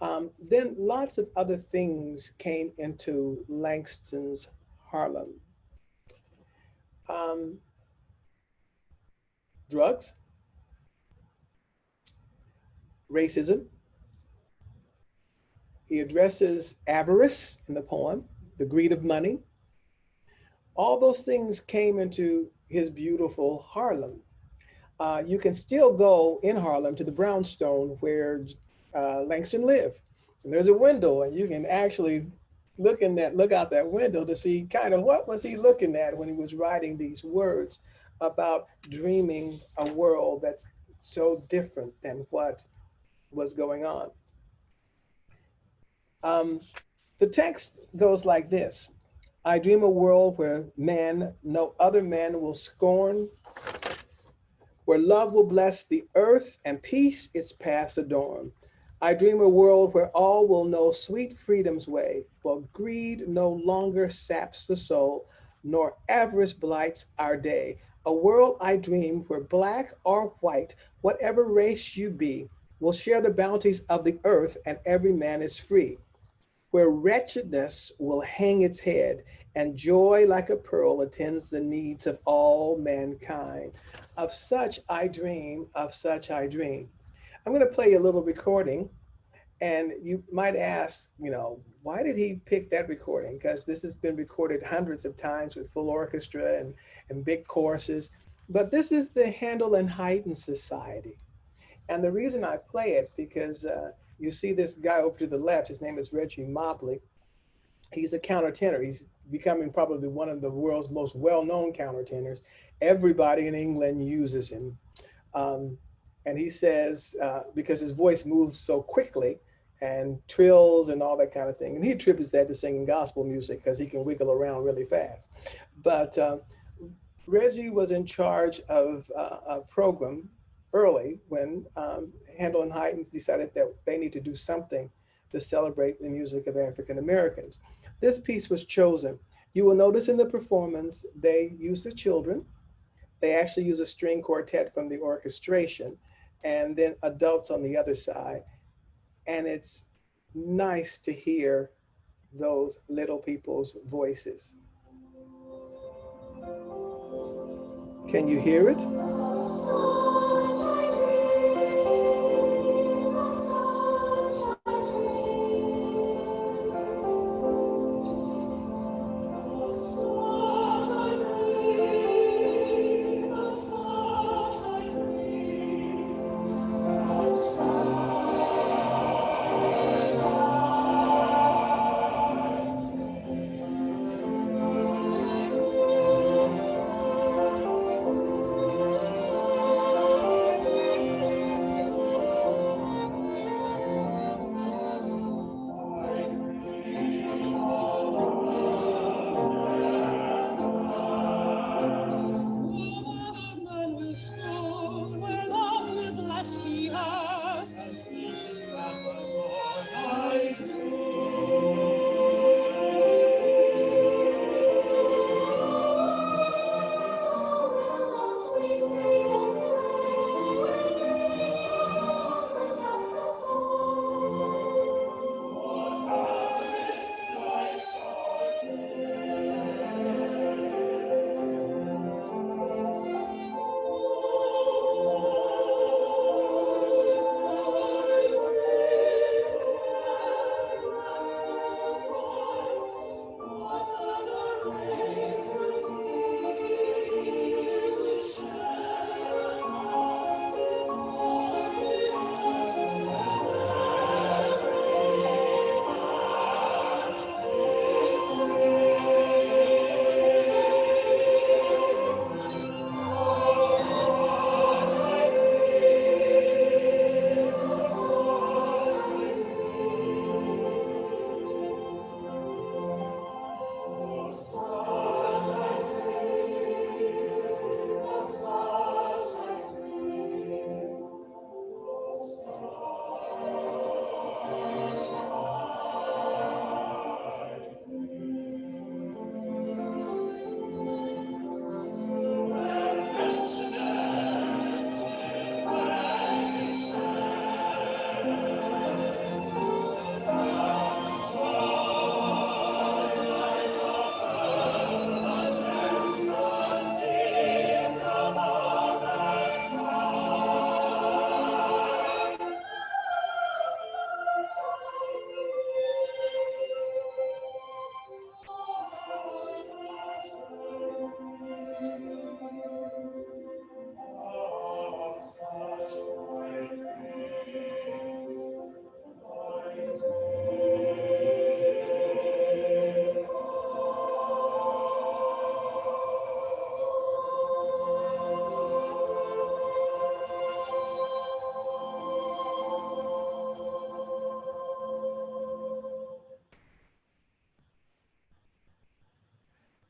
Then lots of other things came into Langston's Harlem. Um, Drugs, racism. He addresses avarice in the poem, the greed of money. All those things came into his beautiful Harlem. You can still go in Harlem to the brownstone where Langston lived. And there's a window, and you can actually look out that window to see kind of what was he looking at when he was writing these words about dreaming a world that's so different than what was going on. Um, the text goes like this: I dream a world where man, no other man will scorn, where love will bless the earth and peace its paths adorn. I dream a world where all will know sweet freedom's way, while greed no longer saps the soul, nor avarice blights our day. A world I dream where black or white, whatever race you be, will share the bounties of the earth and every man is free, where wretchedness will hang its head and joy like a pearl attends the needs of all mankind. Of such I dream, of such I dream. I'm going to play a little recording, and you might ask, why did he pick that recording? Because this has been recorded hundreds of times with full orchestra and big choruses. But this is the Handel and Haydn Society. And the reason I play it, because you see this guy over to the left, his name is Reggie Mobley. He's a countertenor. He's becoming probably one of the world's most well-known countertenors. Everybody in England uses him. Um, and he says, because his voice moves so quickly and trills and all that kind of thing. And he attributes that to singing gospel music because he can wiggle around really fast. But Reggie was in charge of a program early when Handel and Haydn decided that they need to do something to celebrate the music of African Americans. This piece was chosen. You will notice in the performance, they use the children. They actually use a string quartet from the orchestration, and then adults on the other side. And it's nice to hear those little people's voices. Can you hear it?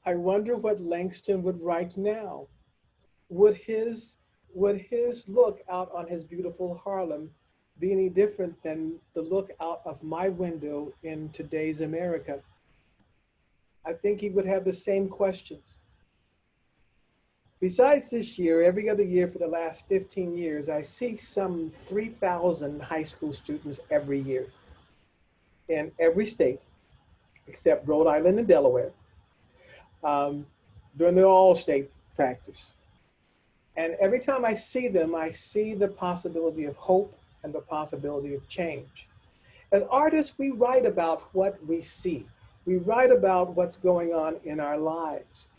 I wonder what Langston would write now. Would his look out on his beautiful Harlem be any different than the look out of my window in today's America? I think he would have the same questions. Besides this year, every other year for the last 15 years, I see some 3,000 high school students every year in every state except Rhode Island and Delaware um, during the all-state practice. And every time I see them, I see the possibility of hope and the possibility of change. As artists, we write about what we see. We write about what's going on in our lives.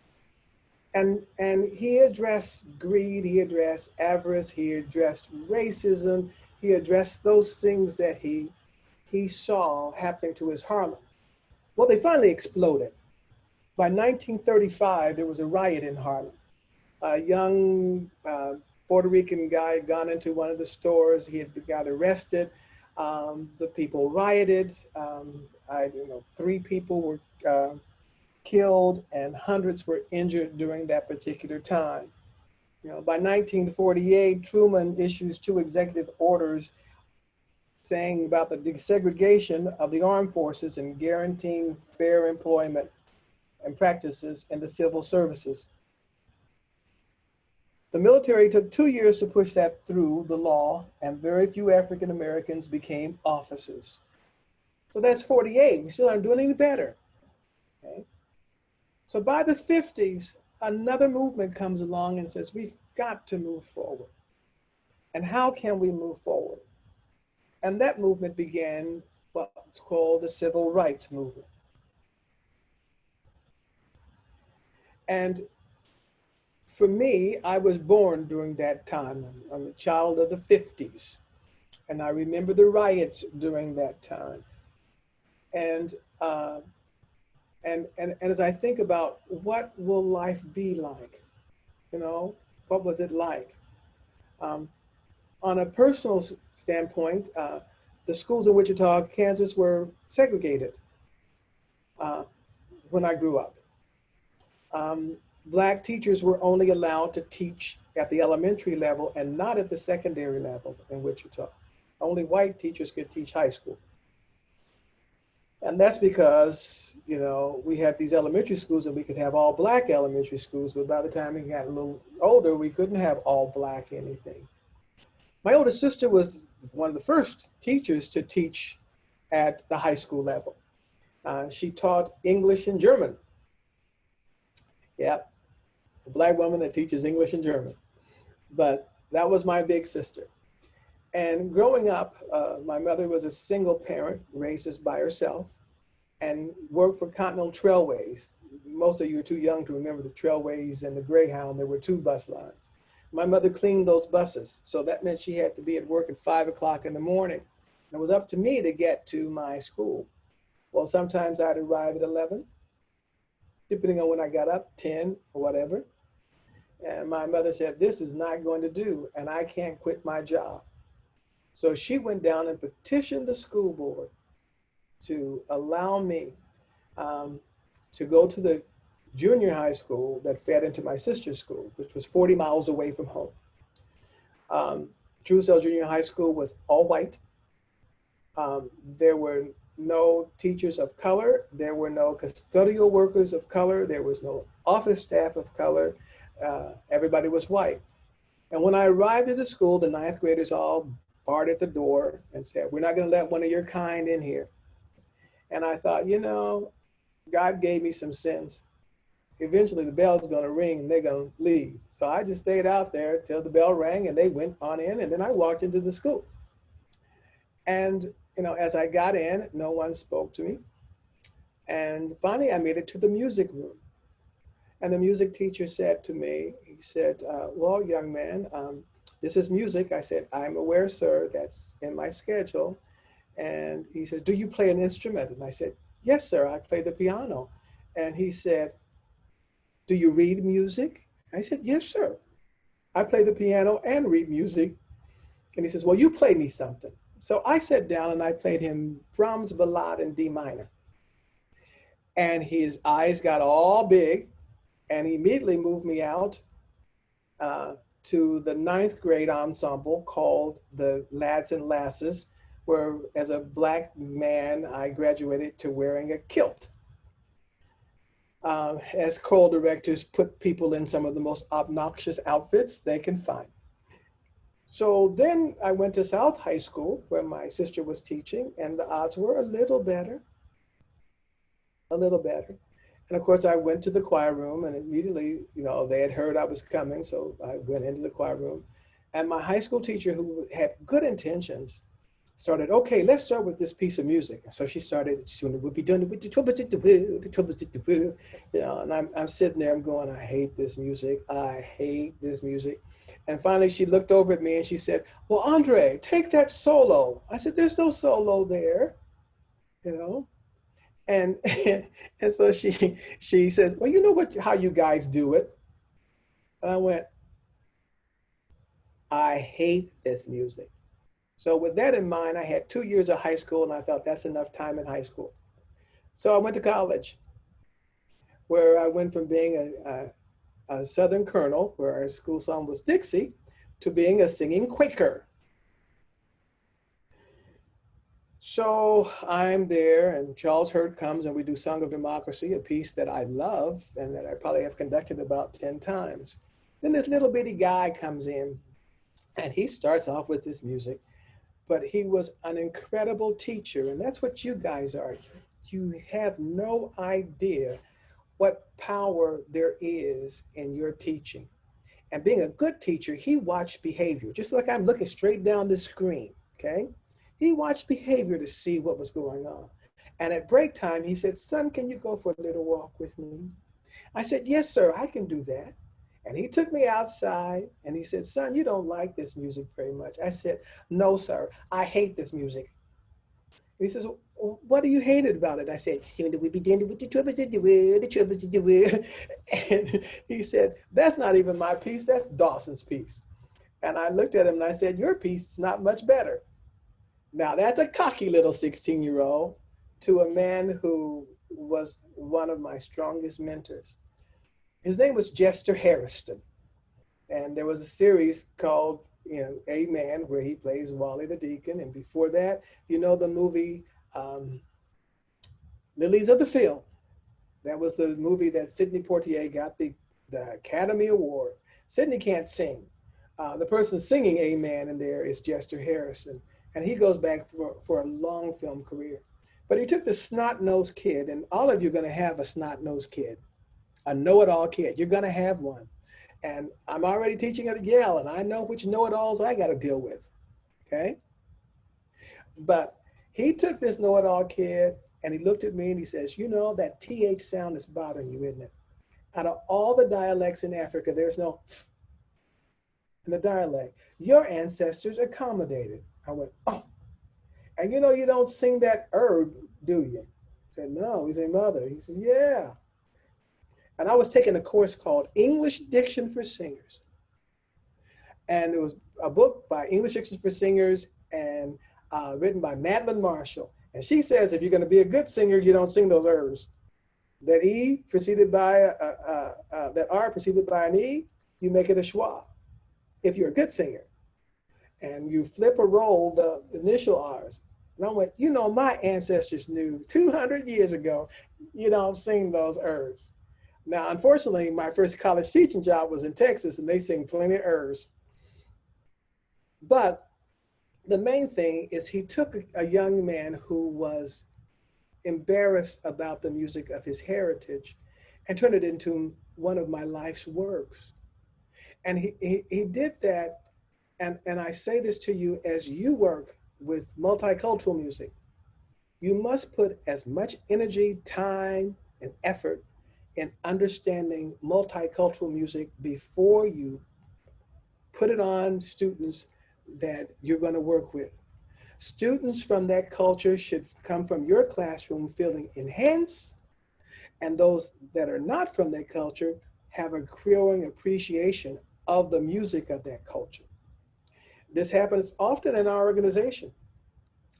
And he addressed greed, he addressed avarice, he addressed racism, he addressed those things that he saw happening to his Harlem. Well, they finally exploded. By 1935, there was a riot in Harlem. A young Puerto Rican guy had gone into one of the stores. He had got arrested. The people rioted. 3 people were killed and hundreds were injured during that particular time. By 1948, Truman issues 2 executive orders saying about the desegregation of the armed forces and guaranteeing fair employment and practices in the civil services. The military took 2 years to push that through the law, and very few African Americans became officers. So that's 48. We still aren't doing any better. Okay? So by the 50s, another movement comes along and says, we've got to move forward. And how can we move forward? And that movement began what's called the Civil Rights Movement. And for me, I was born during that time. I'm a child of the 50s. And I remember the riots during that time. And as I think about what will life be like, what was it like? On a personal standpoint, the schools in Wichita, Kansas were segregated when I grew up. Black teachers were only allowed to teach at the elementary level and not at the secondary level in Wichita. Only white teachers could teach high school. And that's because, we had these elementary schools and we could have all Black elementary schools, but by the time we got a little older, we couldn't have all Black anything. My older sister was one of the first teachers to teach at the high school level. She taught English and German. Yeah, a Black woman that teaches English and German. But that was my big sister. And growing up, my mother was a single parent, raised us by herself, and worked for Continental Trailways. Most of you are too young to remember the Trailways and the Greyhound. There were 2 bus lines. My mother cleaned those buses, so that meant she had to be at work at 5 o'clock in the morning. And it was up to me to get to my school. Well, sometimes I'd arrive at 11, depending on when I got up, 10 or whatever. And my mother said, this is not going to do, and I can't quit my job. So she went down and petitioned the school board to allow me to go to the junior high school that fed into my sister's school, which was 40 miles away from home. Truesdale Junior High School was all white. There were no teachers of color. There were no custodial workers of color. There was no office staff of color. Everybody was white. And when I arrived at the school, the 9th graders all barred at the door and said, we're not going to let one of your kind in here. And I thought, God gave me some sense. Eventually the bell's going to ring and they're going to leave. So I just stayed out there till the bell rang and they went on in, and then I walked into the school. And, as I got in, no one spoke to me. And finally I made it to the music room. And the music teacher said to me, he said, well, young man, this is music. I said, I'm aware, sir, that's in my schedule. And he says, do you play an instrument? And I said, yes, sir, I play the piano. And he said, do you read music? I said, yes, sir. I play the piano and read music. And he says, well, you play me something. So I sat down and I played him Brahms' Ballade in D minor. And his eyes got all big And he immediately moved me out uh, to the ninth grade ensemble called the Lads and Lasses, where as a black man, I graduated to wearing a kilt. As choral directors put people in some of the most obnoxious outfits they can find. So then I went to South High School where my sister was teaching, and the odds were a little better, a little better. And of course, I went to the choir room, and immediately, they had heard I was coming, so I went into the choir room. And my high school teacher, who had good intentions, started, okay, let's start with this piece of music. So she started, soon we'll be done with the trumpets at the wheel, the trumpets at the wheel. And I'm sitting there, I'm going, I hate this music. I hate this music. And finally she looked over at me and she said, well, Andre, take that solo. I said, there's no solo there, you know? And and so she says, well, you know what, how you guys do it. And I went, I hate this music. So with that in mind, I had 2 years of high school and I thought that's enough time in high school. So I went to college where I went from being a Southern Colonel, where our school song was Dixie, to being a singing Quaker. So I'm there and Charles Hurt comes and we do Song of Democracy, a piece that I love and that I probably have conducted about 10 times. Then this little bitty guy comes in and he starts off with this music. But he was an incredible teacher, and that's what you guys are. You have no idea what power there is in your teaching. And being a good teacher, he watched behavior, just like I'm looking straight down the screen, okay? He watched behavior to see what was going on. And at break time, he said, son, can you go for a little walk with me? I said, yes, sir, I can do that. And he took me outside and he said, son, you don't like this music very much. I said, no, sir, I hate this music. And he says, well, what do you hate about it? I said, soon we begin with the troubles of the world, the troubles of the world. And he said, that's not even my piece, that's Dawson's piece. And I looked at him and I said, your piece is not much better. Now that's a cocky little 16-year-old to a man who was one of my strongest mentors. His name was Jester Harrison. And there was a series called, Amen, where he plays Wally the Deacon. And before that, the movie Lilies of the Field. That was the movie that Sidney Poitier got the Academy Award. Sidney can't sing. The person singing Amen in there is Jester Harrison. And he goes back for a long film career. But he took the snot-nosed kid, and all of you are going to have a snot-nosed kid. A know-it-all kid. You're going to have one. And I'm already teaching at Yale, and I know which know-it-alls I got to deal with, okay? But he took this know-it-all kid, and he looked at me, and he says, that TH sound is bothering you, isn't it? Out of all the dialects in Africa, there's no in the dialect. Your ancestors accommodated. I went, oh. And you don't sing that herb, do you? I said, no. He said, mother. He says, yeah. And I was taking a course called English Diction for Singers. And it was a book by English Diction for Singers and written by Madeline Marshall. And she says, if you're going to be a good singer, you don't sing those R's. That E preceded by, that R preceded by an E, you make it a schwa if you're a good singer. And you flip or roll the initial R's. And I went, my ancestors knew 200 years ago, you don't sing those R's. Now, unfortunately, my first college teaching job was in Texas, and they sing plenty of R's. But the main thing is he took a young man who was embarrassed about the music of his heritage and turned it into one of my life's works. And he did that, and I say this to you as you work with multicultural music. You must put as much energy, time, and effort in understanding multicultural music before you put it on students that you're going to work with. Students from that culture should come from your classroom feeling enhanced, and those that are not from that culture have a growing appreciation of the music of that culture. This happens often in our organization.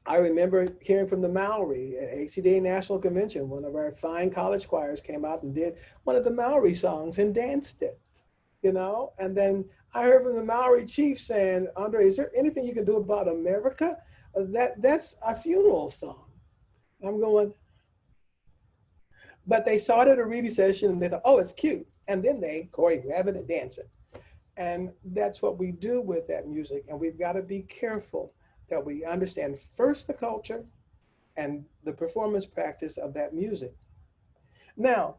I remember hearing from the Maori at ACDA National Convention. One of our fine college choirs came out and did one of the Maori songs and danced it, you know? And then I heard from the Maori chief saying, Andre, is there anything you can do about America? That's our funeral song. I'm going, but they saw it at a reading session and they thought, oh, it's cute. And then they choreograph it and dance it. And that's what we do with that music. And we've got to be careful that we understand first the culture and the performance practice of that music. Now,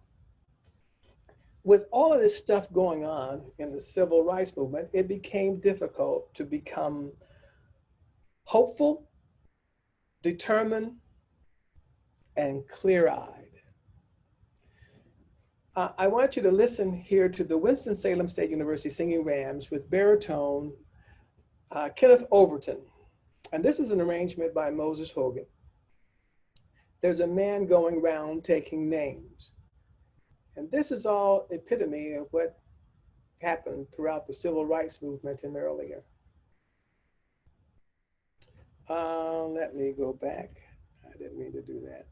with all of this stuff going on in the civil rights movement, it became difficult to become hopeful, determined, and clear eyed. I want you to listen here to the Winston-Salem State University Singing Rams with baritone Kenneth Overton. And this is an arrangement by Moses Hogan. There's a man going round taking names. And this is all epitome of what happened throughout the civil rights movement and earlier. Let me go back. I didn't mean to do that.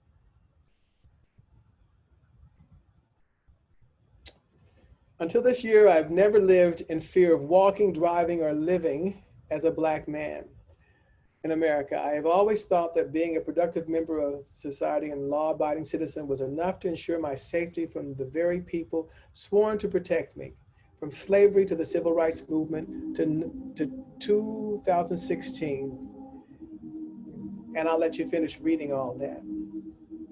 Until this year, I've never lived in fear of walking, driving, or living as a Black man in America. I have always thought that being a productive member of society and law-abiding citizen was enough to ensure my safety from the very people sworn to protect me, from slavery to the civil rights movement to 2016. And I'll let you finish reading all that.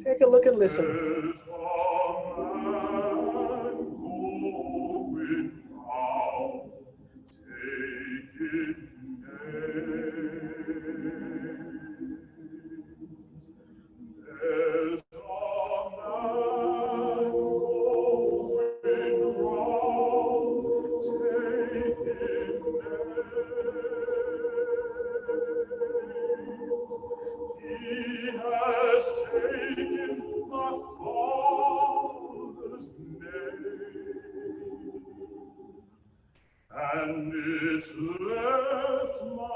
Take a look and listen. And it's left my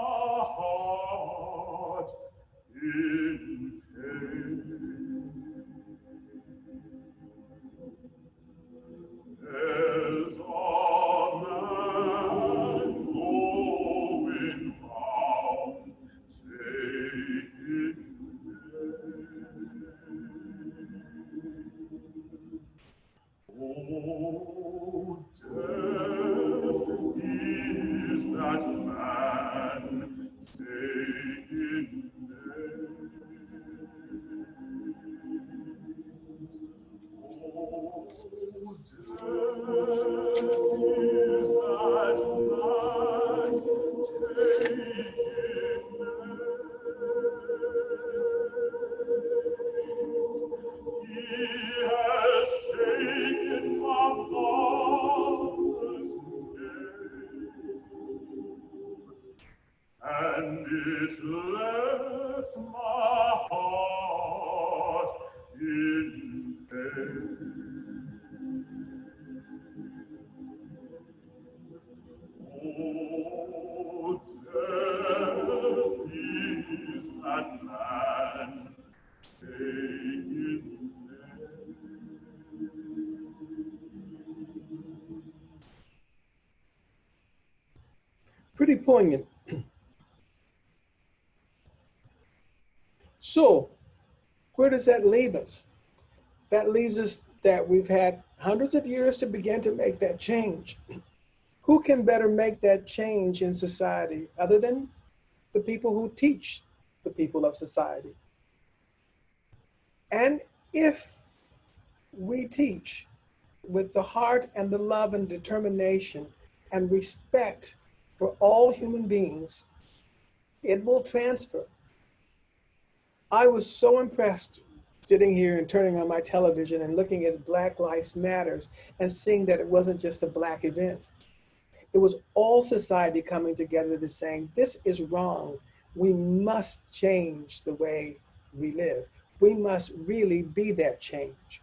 heart in pain. There's a man going round taking names. Oh, death is that man taking names. Oh, death is that man taking names. He has taken my mother's name, and it's left my heart in pain. Oh, death is that man taking Pretty poignant. So, where does that leave us? That leaves us that we've had hundreds of years to begin to make that change. Who can better make that change in society other than the people who teach the people of society? And if we teach with the heart and the love and determination and respect for all human beings, it will transfer. I was so impressed sitting here and turning on my television and looking at Black Lives Matters and seeing that it wasn't just a Black event. It was all society coming together to saying, this is wrong. We must change the way we live. We must really be that change.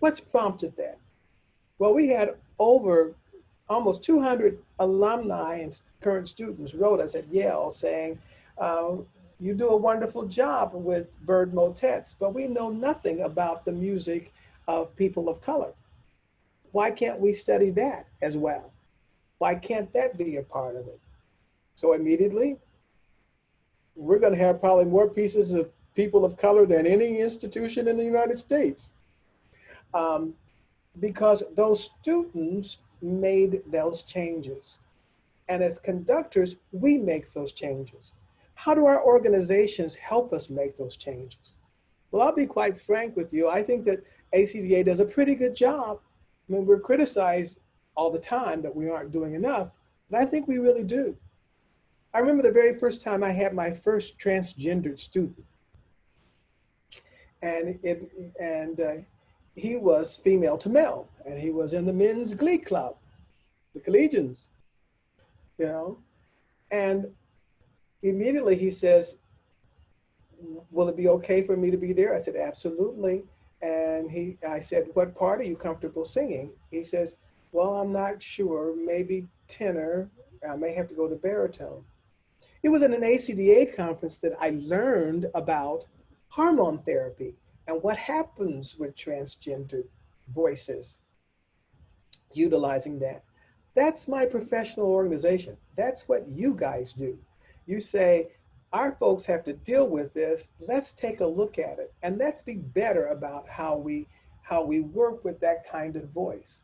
What's prompted that? Well, we had over almost 200 alumni and current students wrote us at Yale saying, You do a wonderful job with bird motets, but we know nothing about the music of people of color. Why can't we study that as well? Why can't that be a part of it? So immediately, we're going to have probably more pieces of people of color than any institution in the United States. Um, because those students made those changes. And as conductors, we make those changes. How do our organizations help us make those changes? Well, I'll be quite frank with you. I think that ACDA does a pretty good job. I mean, we're criticized all the time that we aren't doing enough, but I think we really do. I remember the very first time I had my first transgendered student, and he was female to male, and he was in the men's glee club, the collegians, you know, and immediately he says, will it be okay for me to be there? I said, absolutely. And I said, what part are you comfortable singing? He says, well, I'm not sure, maybe tenor. I may have to go to baritone. It was at an ACDA conference that I learned about hormone therapy and what happens with transgender voices utilizing that. That's my professional organization. That's what you guys do. You say, our folks have to deal with this. Let's take a look at it. And let's be better about how we work with that kind of voice.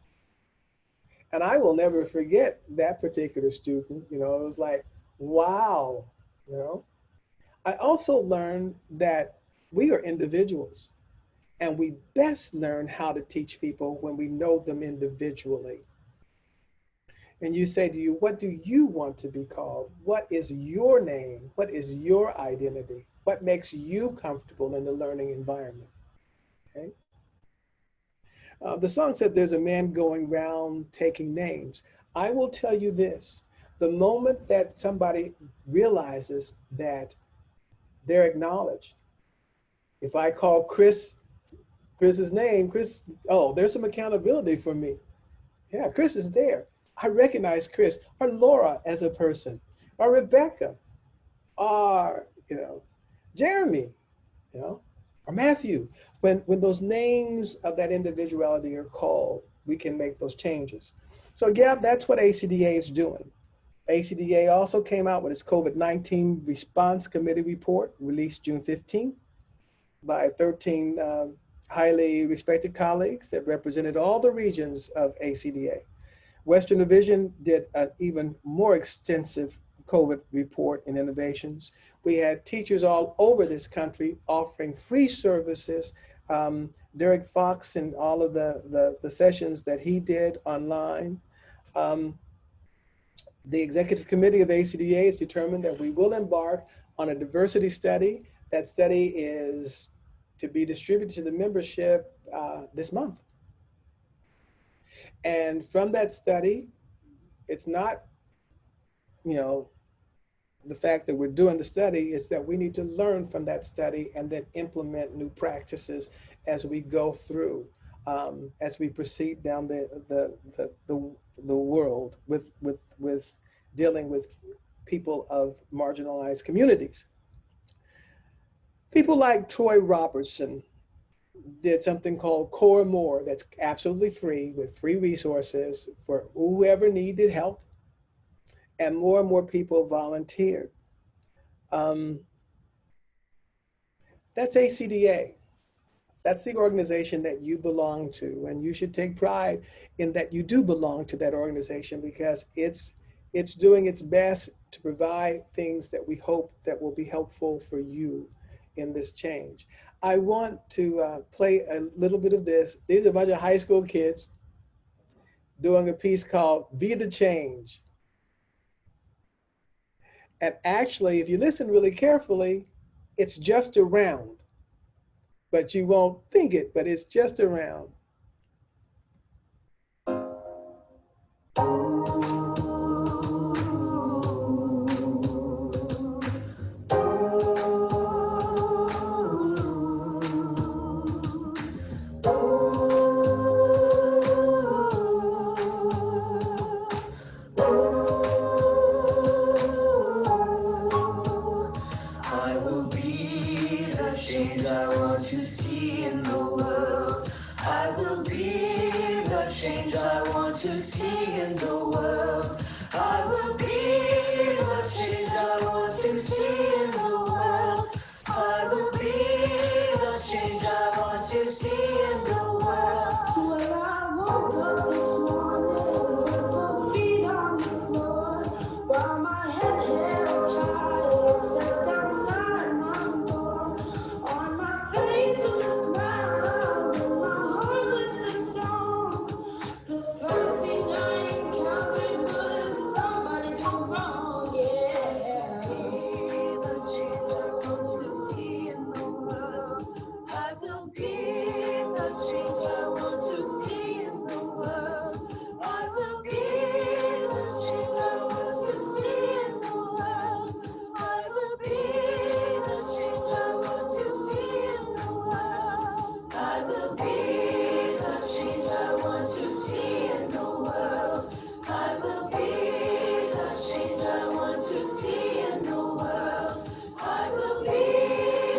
And I will never forget that particular student. You know, it was like, wow, you know. I also learned that we are individuals and we best learn how to teach people when we know them individually. And you say to you, what do you want to be called? What is your name? What is your identity? What makes you comfortable in the learning environment? Okay. The song said there's a man going round taking names. I will tell you this, the moment that somebody realizes that they're acknowledged, if I call Chris's name, Chris, oh, there's some accountability for me. Yeah, Chris is there. I recognize Chris or Laura as a person, or Rebecca, or Jeremy, or Matthew. When those names of that individuality are called, we can make those changes. So yeah, that's what ACDA is doing. ACDA also came out with its COVID-19 Response Committee report, released June 15th by 13 highly respected colleagues that represented all the regions of ACDA. Western Division did an even more extensive COVID report and innovations. We had teachers all over this country offering free services. Derek Fox and all of the sessions that he did online. The executive committee of ACDA has determined that we will embark on a diversity study. That study is to be distributed to the membership this month. And from that study, it's not, the fact that we're doing the study, is that we need to learn from that study and then implement new practices as we go through, as we proceed down the world with dealing with people of marginalized communities. People like Troy Robertson did something called Core More that's absolutely free, with free resources for whoever needed help, and more people volunteered. That's ACDA. That's the organization that you belong to, and you should take pride in that you do belong to that organization, because it's doing its best to provide things that we hope that will be helpful for you in this change. I want to play a little bit of this. These are a bunch of high school kids doing a piece called Be the Change. And actually, if you listen really carefully, it's just around, but you won't think it, but it's just around. I will I want to see in the world. I will be the change I want to see in the world. I will be the change I want to see in the world. I will be the change I want to see in the world. When I woke up this morning with both feet on the floor, while my head held high, I stepped outside my door. On my face with a smile, in my heart with a song. The first thing I encountered was somebody do wrong, yeah. Be the change I want to see in the world. I will be the change I want to see in the world. I will be the change I want to see in the world. I will be the change I want to see in the world. I will be the change I want to see in the world. I will be the change I want to see in the world. I will be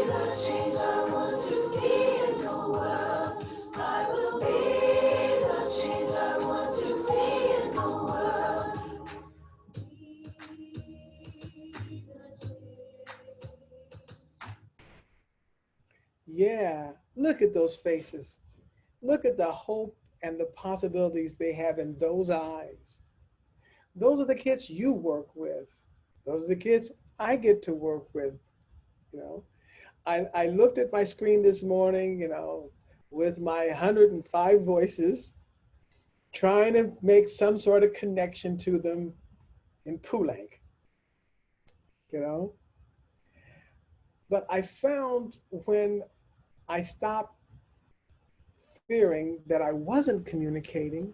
the change I want to see in the world. I will be the change I want to see in the world. Yeah, look at those faces. Look at the hope and the possibilities they have in those eyes. Those are the kids you work with. Those are the kids I get to work with. You know, I looked at my screen this morning, with my 105 voices, trying to make some sort of connection to them in Pulang, you know. But I found when I stopped fearing that I wasn't communicating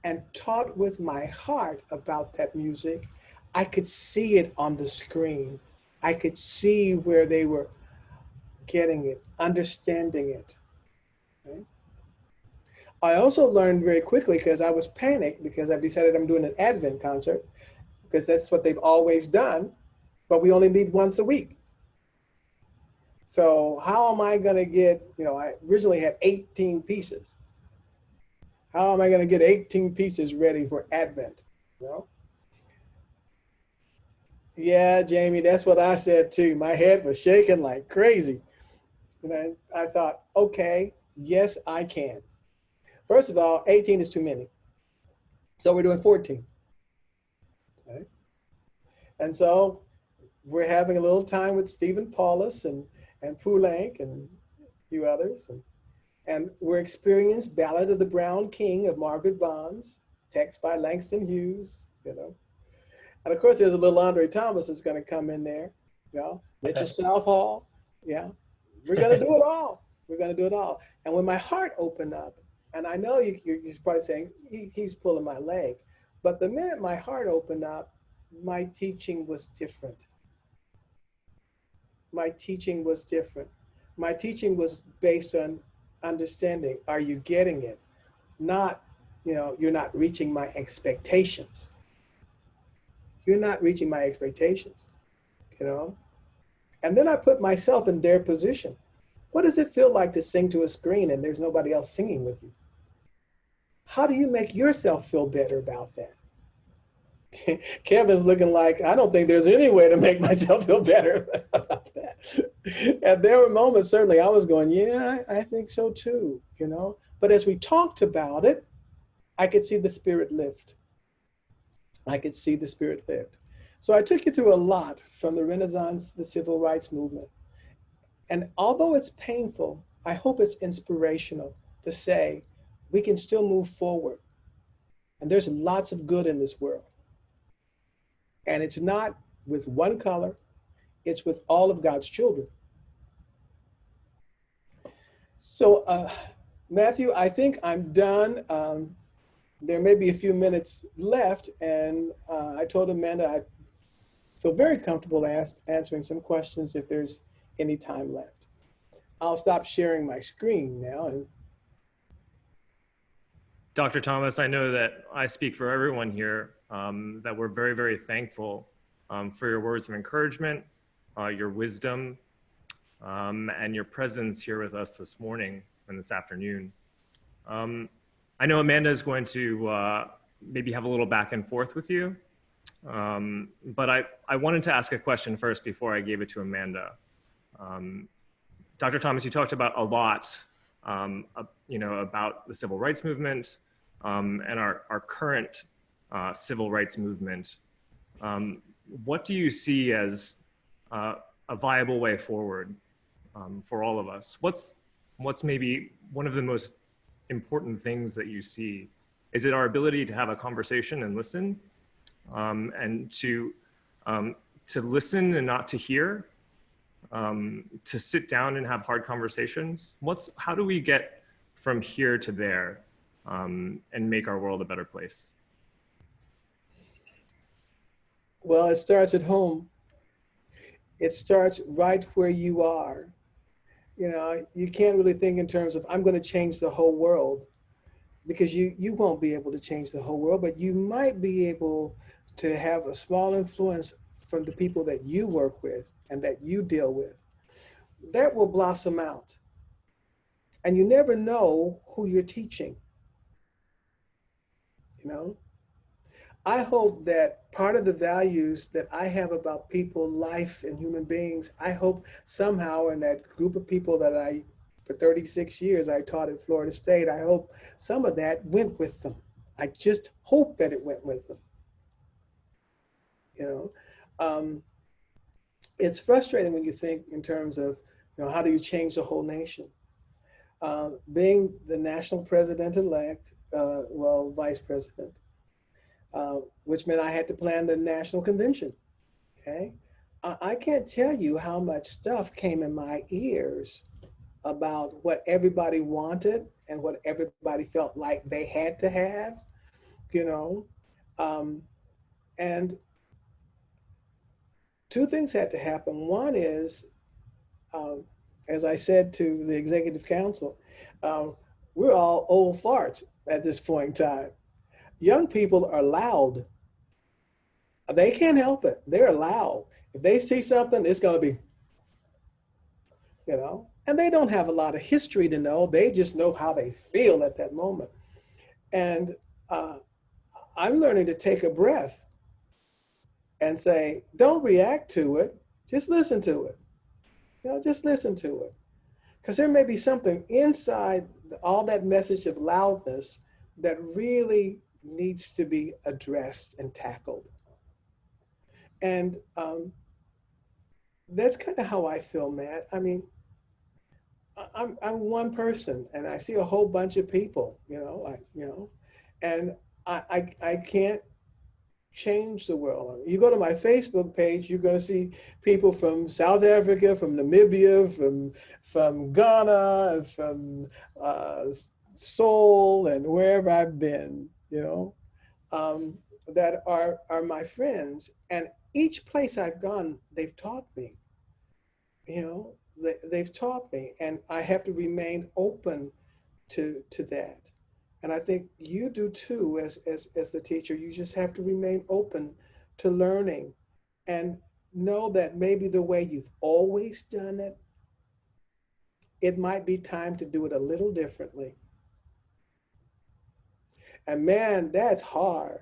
and taught with my heart about that music, I could see it on the screen. I could see where they were getting it, understanding it. Right? I also learned very quickly because I was panicked because I decided I'm doing an Advent concert because that's what they've always done, but we only meet once a week. So how am I going to get, I originally had 18 pieces. How am I going to get 18 pieces ready for Advent? You know? Yeah, Jamie, that's what I said too. My head was shaking like crazy. And I thought, okay, yes, I can. First of all, 18 is too many. So we're doing 14. Right? And so we're having a little time with Stephen Paulus and Poulenc and a few others. And we're experiencing Ballad of the Brown King of Margaret Bonds, text by Langston Hughes. And of course, there's a little Andre Thomas that's going to come in there, Mitchell Southall. Yeah, we're going to do it all. We're going to do it all. And when my heart opened up, and I know you're probably saying he's pulling my leg, but the minute my heart opened up, my teaching was different. My teaching was different. My teaching was based on understanding. Are you getting it? Not, you're not reaching my expectations. You're not reaching my expectations, you know? And then I put myself in their position. What does it feel like to sing to a screen and there's nobody else singing with you? How do you make yourself feel better about that? Kevin's looking like, I don't think there's any way to make myself feel better about that. And there were moments, certainly, I was going, yeah, I think so too. But as we talked about it, I could see the spirit lift. I could see the spirit lift. So I took you through a lot from the Renaissance to the Civil Rights Movement. And although it's painful, I hope it's inspirational to say we can still move forward. And there's lots of good in this world. And it's not with one color, it's with all of God's children. So, Matthew, I think I'm done. There may be a few minutes left, and I told Amanda I feel very comfortable answering some questions if there's any time left. I'll stop sharing my screen now. Dr. Thomas, I know that I speak for everyone here, that we're very, very thankful for your words of encouragement, your wisdom, and your presence here with us this morning and this afternoon. I know Amanda is going to maybe have a little back and forth with you, but I wanted to ask a question first before I gave it to Amanda. Dr. Thomas, you talked about a lot, about the civil rights movement and our current civil rights movement. What do you see as a viable way forward for all of us? What's maybe one of the most important things that you see? Is it our ability to have a conversation and listen, and to listen and not to hear, to sit down and have hard conversations? How do we get from here to there and make our world a better place? Well, it starts at home. It starts right where you are. You know, you can't really think in terms of, I'm going to change the whole world, because you won't be able to change the whole world, but you might be able to have a small influence from the people that you work with and that you deal with. That will blossom out. And you never know who you're teaching. You know, I hope that part of the values that I have about people, life, and human beings, I hope somehow in that group of people that for 36 years, I taught at Florida State, I hope some of that went with them. I just hope that it went with them. You know, it's frustrating when you think in terms of, how do you change the whole nation? Being the national president-elect, vice president, which meant I had to plan the national convention, okay? I can't tell you how much stuff came in my ears about what everybody wanted and what everybody felt like they had to have, and two things had to happen. One is, as I said to the executive council, we're all old farts at this point in time. Young people are loud. They can't help it. They're loud. If they see something, it's going to be, and they don't have a lot of history to know. They just know how they feel at that moment. And I'm learning to take a breath and say, don't react to it. Just listen to it. Just listen to it. Because there may be something inside all that message of loudness that really needs to be addressed and tackled. And that's kind of how I feel, Matt. I mean, I'm one person, and I see a whole bunch of people, and I can't change the world. You go to my Facebook page, you're going to see people from South Africa, from Namibia, from Ghana, from Seoul, and wherever I've been, that are my friends. And each place I've gone, they've taught me, they've taught me, and I have to remain open to that. And I think you do too, as the teacher. You just have to remain open to learning and know that maybe the way you've always done it, it might be time to do it a little differently. And man, that's hard.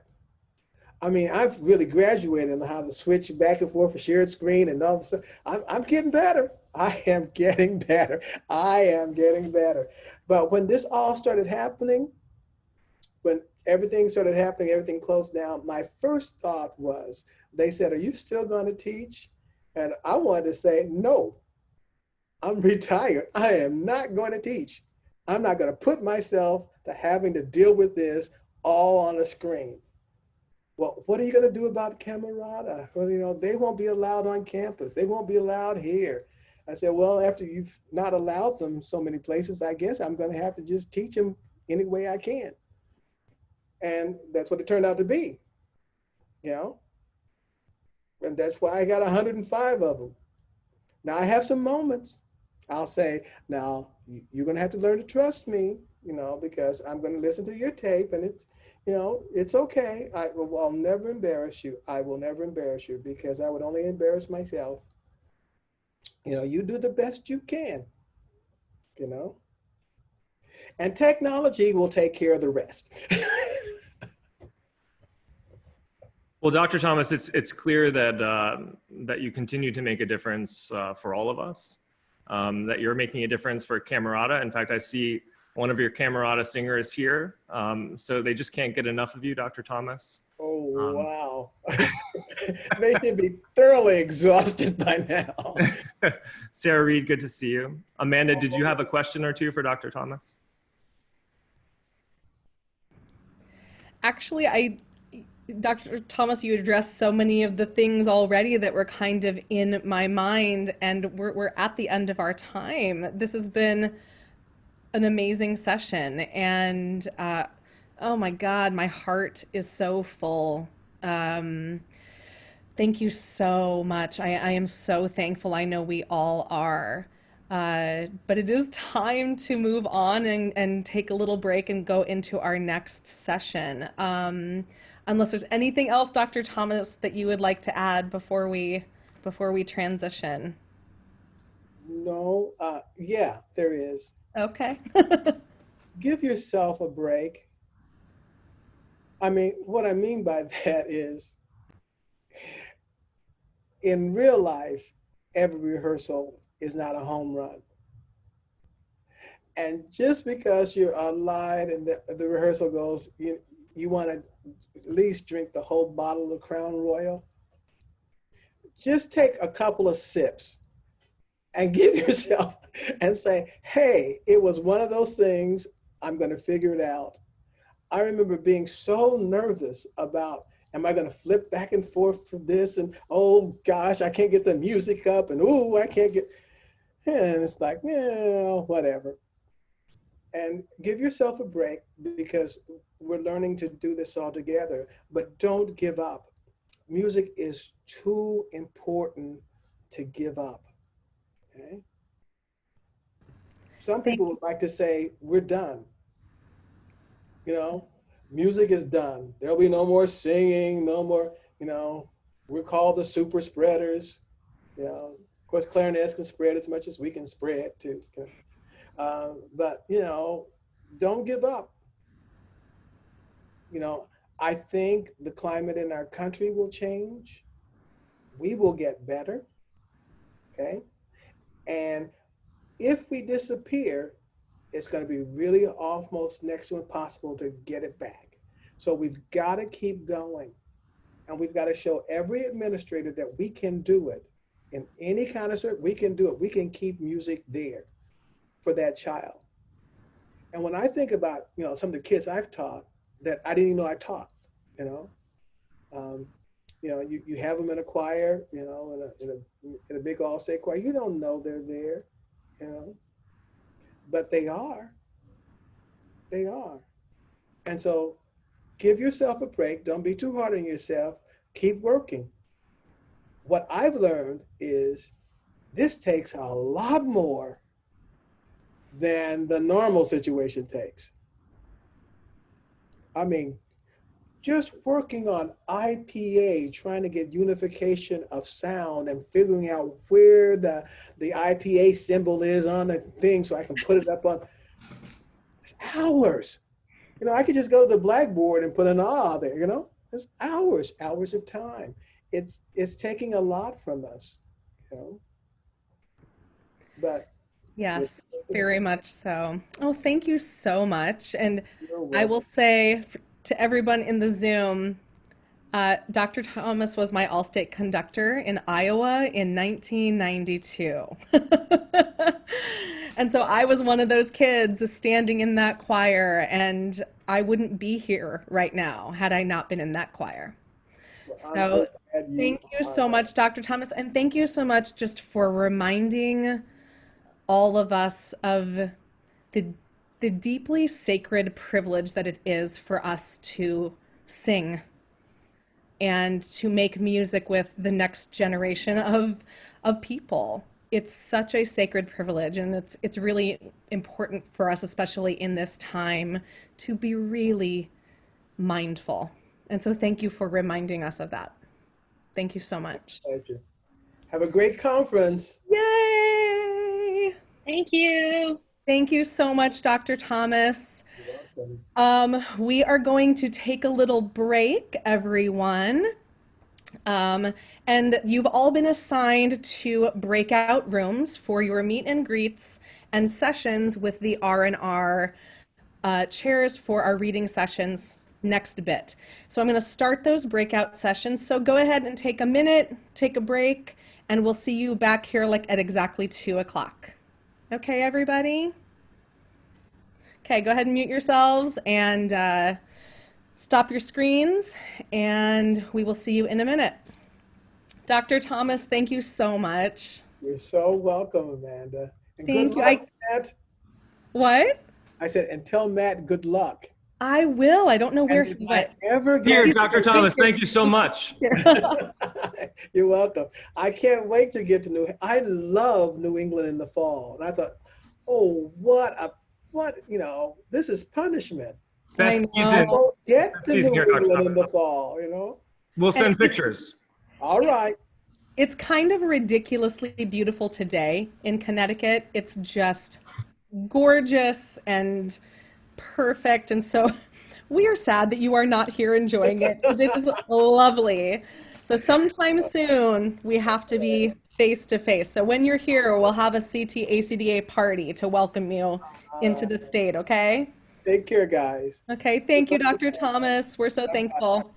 I mean, I've really graduated on how to switch back and forth for shared screen and all of a sudden, I'm getting better. I am getting better. I am getting better. But when this all started happening, when everything started happening, everything closed down, my first thought was, they said, are you still going to teach? And I wanted to say, no, I'm retired. I am not going to teach. I'm not going to put myself to having to deal with this all on a screen. Well, what are you going to do about Camerata? Well, they won't be allowed on campus. They won't be allowed here. I said, well, after you've not allowed them so many places, I guess I'm going to have to just teach them any way I can. And that's what it turned out to be, And that's why I got 105 of them. Now I have some moments. I'll say, now you're going to have to learn to trust me, because I'm going to listen to your tape, and it's okay. I'll never embarrass you. I will never embarrass you, because I would only embarrass myself. You do the best you can, you know, and technology will take care of the rest. Well, Dr. Thomas, it's clear that that you continue to make a difference for all of us. That you're making a difference for Camerata. In fact, I see one of your Camerata singers here, so they just can't get enough of you, Dr. Thomas. Oh, Um, wow. They should be thoroughly exhausted by now. Sarah Reed, good to see you. Amanda, did you have a question or two for Dr. Thomas? Actually, Dr. Thomas, you addressed so many of the things already that were kind of in my mind, and we're at the end of our time. This has been an amazing session, and oh my God, my heart is so full. Thank you so much. I am so thankful. I know we all are. But it is time to move on and take a little break and go into our next session. Unless there's anything else, Dr. Thomas, that you would like to add before we transition. No, yeah, there is. Okay. Give yourself a break. I mean, what I mean by that is in real life, every rehearsal is not a home run. And just because you're online and the rehearsal goes, you want to at least drink the whole bottle of Crown Royal. Just take a couple of sips and give yourself and say, hey, it was one of those things. I'm going to figure it out. I remember being so nervous about, am I going to flip back and forth for this? And oh gosh, I can't get the music up, and oh, I can't get, and it's like, yeah, whatever. And give yourself a break, because we're learning to do this all together, but don't give up. Music is too important to give up, okay? Some people would like to say, we're done. Music is done. There'll be no more singing, no more, we're called the super spreaders. Of course, clarinets can spread as much as we can spread too. But, don't give up. I think the climate in our country will change. We will get better, okay? And if we disappear, it's going to be really almost next to impossible to get it back. So we've got to keep going. And we've got to show every administrator that we can do it. In any kind of service, we can do it. We can keep music there for that child. And when I think about, some of the kids I've taught that I didn't even know I taught, you have them in a choir, in a big all-state choir. You don't know they're there, but they are. They are. And so give yourself a break. Don't be too hard on yourself. Keep working. What I've learned is this takes a lot more than the normal situation takes. I mean, just working on IPA, trying to get unification of sound and figuring out where the IPA symbol is on the thing so I can put it up on. It's hours. I could just go to the blackboard and put an ah there, It's hours of time. It's taking a lot from us, But Yes, very much so. Oh, thank you so much. And I will say to everyone in the Zoom, Dr. Thomas was my all-state conductor in Iowa in 1992. And so I was one of those kids standing in that choir, and I wouldn't be here right now had I not been in that choir. So thank you so much, Dr. Thomas, and thank you so much just for reminding all of us of the deeply sacred privilege that it is for us to sing and to make music with the next generation of people. It's such a sacred privilege, and it's really important for us, especially in this time, to be really mindful. And so thank you for reminding us of that. Thank you so much. Thank you. Have a great conference. Yay! Thank you. Thank you so much, Dr. Thomas. You're welcome. We are going to take a little break, everyone. And you've all been assigned to breakout rooms for your meet and greets and sessions with the R&R chairs for our reading sessions next bit. So I'm going to start those breakout sessions. So go ahead and take a minute, take a break, and we'll see you back here like at exactly 2 o'clock. Okay, everybody? Okay, go ahead and mute yourselves and stop your screens, and we will see you in a minute. Dr. Thomas, thank you so much. You're so welcome, Amanda. And Thank good you. luck, Matt. What? I said, and tell Matt good luck. I will. I don't know where And he if I went. ever Here, get Dr. Thomas, thank you so much. You're welcome. I can't wait to get to I love New England in the fall. And I thought, oh, this is punishment. Best I season. Don't get Best to season New here, Dr. England in the Thomas. fall. We'll send And- pictures. All right. It's kind of ridiculously beautiful today in Connecticut. It's just gorgeous and perfect. And so we are sad that you are not here enjoying it because it is lovely. So sometime soon we have to be face to face. So when you're here, we'll have a CT-ACDA party to welcome you into the state, okay? Take care, guys. Okay, thank you, Dr. Thomas. We're so thankful.